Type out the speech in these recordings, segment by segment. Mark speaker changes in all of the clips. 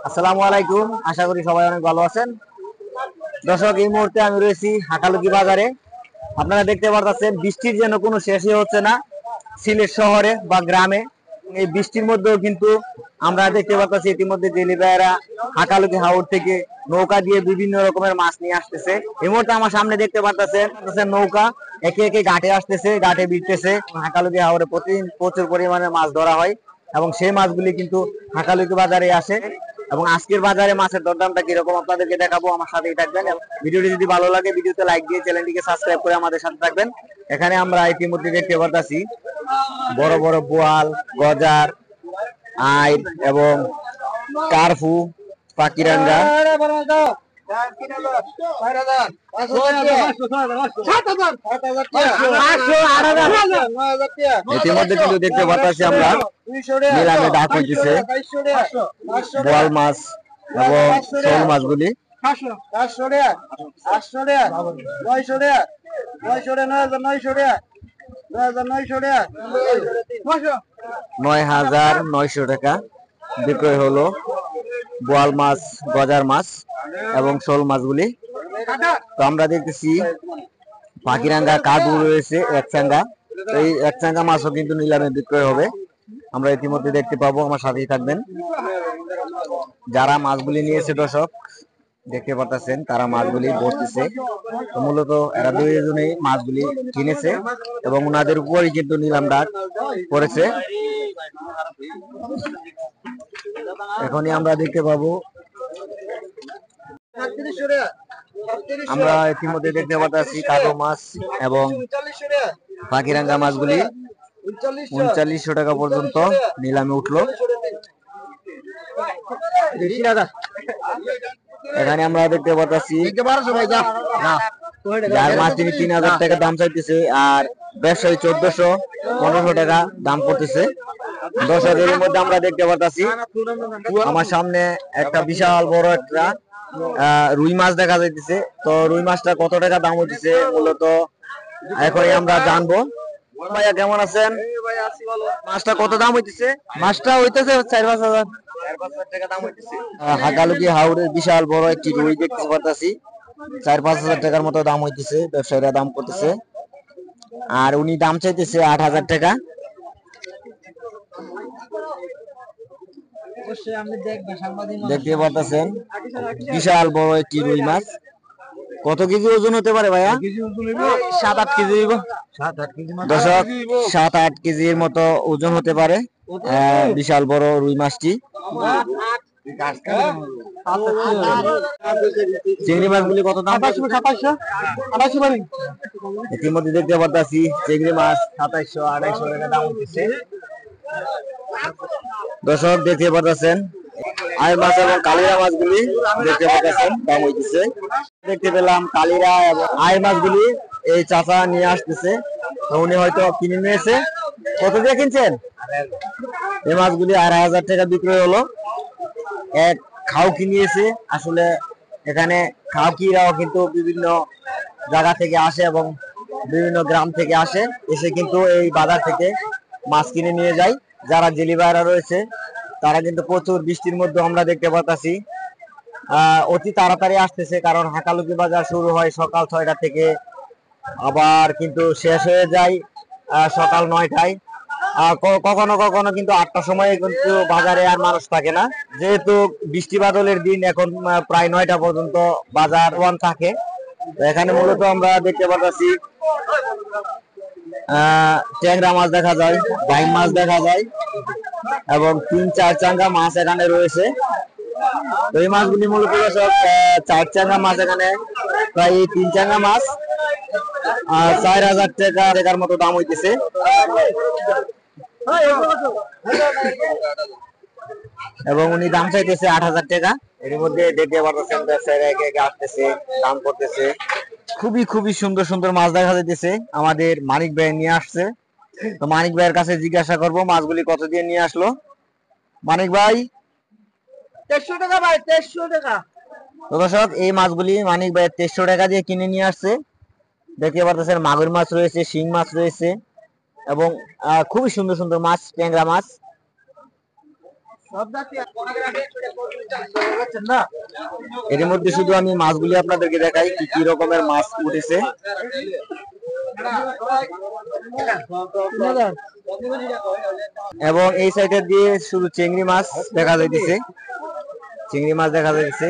Speaker 1: আসসালামু আলাইকুম, আশা করি সবাই অনেক ভালো আছেন। দর্শক, এই মুহূর্তে আমি রয়েছি হাকালুকি বাজারে। আপনারা দেখতে পাচ্ছেন বৃষ্টির যেন কোনো শেষই হচ্ছে না সিলেট শহরে বা গ্রামে। এই বৃষ্টির মধ্যেও কিন্তু আমরা দেখতে পাচ্ছি ইতিমধ্যে জেলে ভাইয়েরা হাকালুকি হাওর থেকে নৌকা দিয়ে বিভিন্ন রকমের মাছ নিয়ে আসতেছে। এই মুহূর্তে আমার সামনে দেখতে পাচ্ছেন নৌকা একে একে ঘাটে আসতেছে, ঘাটে বিড়তেছে। হাকালুকি হাওরে প্রতিদিন প্রচুর পরিমাণে মাছ ধরা হয় এবং সেই মাছগুলি কিন্তু হাকালুকি বাজারে আসে। এবং আজকের বাজারে মাছের দরদামটা কিরকম আপনাদেরকে দেখাবো, আমার সাথেই থাকবেন। ভিডিওটি যদি ভালো লাগে ভিডিওতে লাইক দিয়ে চ্যানেলটিকে সাবস্ক্রাইব করে আমাদের সাথে থাকবেন। এখানে আমরা ইতিমধ্যে দেখতে পাচ্ছি বড় বড় বোয়াল, গজার, আইর এবং কারফু, পাকিরাঙ্গা। ইতিমধ্যে কিন্তু দেখতে পাচ্ছি আমরা নিলামে ডাক হইতেছে বোয়াল মাছ এবং শোল মাছগুলি। ৯,৯০০ টাকা বিক্রয় হলো বোয়াল মাছ, গজার মাছ এবং শোল মাছগুলি। তো আমরা দেখতেছি পাকিরাঙ্গা কাদু রয়েছে একচাঙ্গা, এই একচাঙ্গা মাছও কিন্তু নিলামে বিক্রয় হবে, আমরা ইতিমধ্যে দেখতে পাবো। আমার সাথেই থাকবেন। যারা মাছগুলি নিয়েছে দর্শক দেখতে পাচ্ছেন, তারা মাছগুলি বসতেছে। মূলত এরা দুইজনেই মাছগুলি কিনেছে এবং ওনাদের উপরই কিন্তু নিলাম ডাক করেছে। এখনই আমরা দেখতে পাবো, আমরা ইতিমধ্যে দেখতে পাচ্ছি কাদো মাছ এবং পাকিরাঙ্গা মাছগুলি ৩৯০০ টাকা পর্যন্ত নিলামে উঠলো। এখানে আমরা দেখতে পাচ্ছি যার মাছ তিনি ৩,০০০ টাকা দাম চাইতেছে আর ব্যবসায়ী ১৪০০-১৫০০ টাকা দাম করতেছে। ১০,০০০ মধ্যে আমরা দেখতে পাচ্ছি আমার সামনে একটা বিশাল বড় একটা রুই মাছ দেখা যাইতেছে। তো রুই মাছটা কত টাকা দাম হইতেছে মূলত এখনই আমরা জানবো। ভাইয়া কেমন আছেন? মাছটা কত দাম হইতেছে? মাছটা হইতেছে ৪-৫ হাজার টাকা দাম হইতেছে। হাকালুকি হাওরের বিশাল বড় একটি রুই দেখতে পাচ্ছি, ৪-৫ হাজার টাকার মতো দাম হইতেছে, ব্যবসায়ীরা দাম করতেছে। আর উনি দাম চাইতেছে ৮,০০০ টাকা। দেখতে পাচ্ছেন বিশাল বড় একটি রুই মাছ। কত কেজি ওজন হতে পারে ভাইয়া? ৭-৮ কেজি। দর্শক, ৭-৮ কেজির মতো ওজন হতে পারে বিশাল বড় রুই মাছটি। চিংড়ি মাছগুলি কত দাম? ইতিমধ্যে দেখতে পাচ্ছি চিংড়ি মাছ ২৭০০-২৮০০ টাকা দাম হচ্ছে। দর্শক দেখতে পাচ্ছেন আইর মাছ এবং কালিরা মাছগুলি দেখতে পাচ্ছেন দাম হইতেছে। দেখতে পেলাম কালিরা এবং আইর মাছগুলি এই চাচা নিয়ে আসতেছে, তো উনি হয়তো কিনে নিয়েছে। কত দিয়ে কিনছেন? এই মাছগুলি ২,৫০০ টাকা বিক্রয় হলো। এক খাউকি নিয়েছে। আসলে এখানে খাউকিরাও কিন্তু বিভিন্ন জায়গা থেকে আসে এবং বিভিন্ন গ্রাম থেকে আসে, এসে কিন্তু এই বাজার থেকে মাছ কিনে নিয়ে যায়। যারা জেলে ভাইরা রয়েছে তারা কিন্তু প্রচুর বৃষ্টির মধ্যে আমরা দেখতে পাচ্ছি অতি তাড়াতাড়ি আসতেছে, কারণ হাকালুকি বাজার শুরু হয় সকাল ৬টা থেকে, আবার কিন্তু শেষ হয়ে যায় সকাল ৯টায়। কখনো কখনো কিন্তু ৮টার সময় কিন্তু বাজারে আর মানুষ থাকে না, যেহেতু বৃষ্টি বাদলের দিন। এখন প্রায় ৯টা পর্যন্ত বাজার বন্ধ থাকে। এখানে মূলত আমরা দেখতে পাচ্ছি ট্যাংরা মাছ দেখা যায়, বাইম মাছ দেখা যায় এবং ৩-৪ চাঙ্গা মাছ এখানে রয়েছে। তো এই মাছগুলি মূলত সব ৪ চাঙ্গা মাছ, এখানে প্রায় ৩ চাঙ্গা মাছ ৪,০০০ টাকার মতো দাম হইতেছে। এবং উনি দাম চাইতেছে ৮,০০০ টাকা। এর মধ্যে দেখতে পাচ্ছেন ব্যবসায়ীরা একে একে আসতেছে, দাম করতেছে। খুবই খুবই সুন্দর সুন্দর মাছ দেখা যাইতেছে। আমাদের মানিক ভাই নিয়ে আসছে, তো মানিক ভাইয়ের কাছে জিজ্ঞাসা করবো মাছগুলি কত দিয়ে নিয়ে আসলো। মানিক ভাই,
Speaker 2: ১৩০০ টাকা ভাই, ১৩০০ টাকা।
Speaker 1: তো দর্শক, এই মাছগুলি মানিক ভাই ১৩০০ টাকা দিয়ে কিনে নিয়ে আসছে। দেখতে পাচ্ছেন মাগুর মাছ রয়েছে, শিং মাছ রয়েছে এবং খুবই সুন্দর সুন্দর মাছ, ট্যাংরা মাছ। এর মধ্যে শুধু আমি মাছগুলি আপনাদেরকে দেখাই কি কি রকমের মাছ উঠেছে। এবং এই সাইডে দিয়ে শুধু চিংড়ি মাছ দেখা যাইতেছে, চিংড়ি মাছ দেখা যাইতেছে।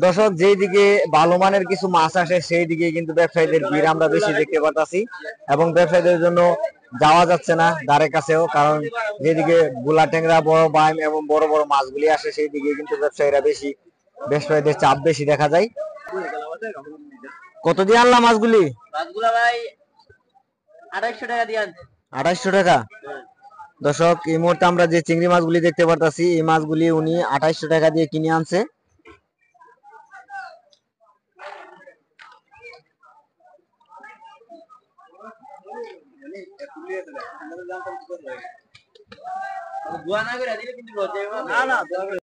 Speaker 1: দর্শক, যেই দিকে ভালো মানের কিছু মাছ আসে সেই দিকে কিন্তু ব্যবসায়ীদের ভিড় আমরা বেশি দেখতে পাচ্ছি, এবং ব্যবসায়ীদের জন্য যাওয়া যাচ্ছে না ধারে কাছেও, কারণ যেদিকে গুলা ট্যাংরা, বড় বাইম এবং বড় বড় মাছগুলি আসে সেই দিকে কিন্তু ব্যবসায়ীদের চাপ বেশি দেখা যায়। কত দিয়ে আনলাম মাছগুলি?
Speaker 2: মাছগুলা ভাই 2800 টাকা দিয়ে আনছে।
Speaker 1: 2800 টাকা। দর্শক, এই মুহূর্তে আমরা যে চিংড়ি মাছগুলি দেখতে পারতাছি এই মাছগুলি উনি 2800 টাকা দিয়ে কিনে আনছে।
Speaker 2: না না